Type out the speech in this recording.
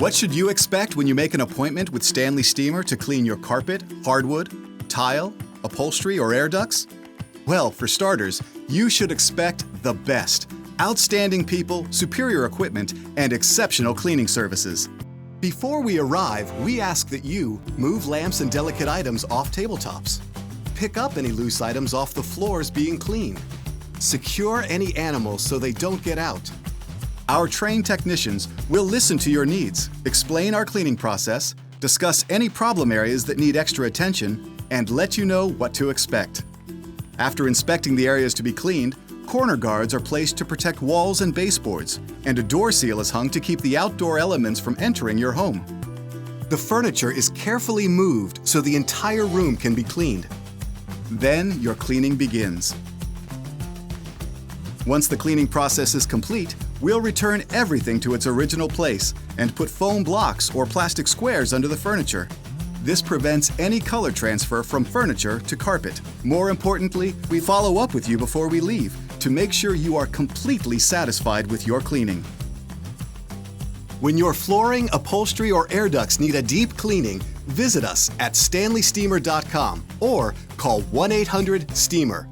What should you expect when you make an appointment with Stanley Steemer to clean your carpet, hardwood, tile, upholstery, or air ducts? Well, for starters, you should expect the best. Outstanding people, superior equipment, and exceptional cleaning services. Before we arrive, we ask that you move lamps and delicate items off tabletops. Pick up any loose items off the floors being cleaned. Secure any animals so they don't get out. Our trained technicians will listen to your needs, explain our cleaning process, discuss any problem areas that need extra attention, and let you know what to expect. After inspecting the areas to be cleaned, corner guards are placed to protect walls and baseboards, and a door seal is hung to keep the outdoor elements from entering your home. The furniture is carefully moved so the entire room can be cleaned. Then your cleaning begins. Once the cleaning process is complete, we'll return everything to its original place and put foam blocks or plastic squares under the furniture. This prevents any color transfer from furniture to carpet. More importantly, we follow up with you before we leave to make sure you are completely satisfied with your cleaning. When your flooring, upholstery, or air ducts need a deep cleaning, visit us at stanleysteemer.com or call 1-800-STEAMER.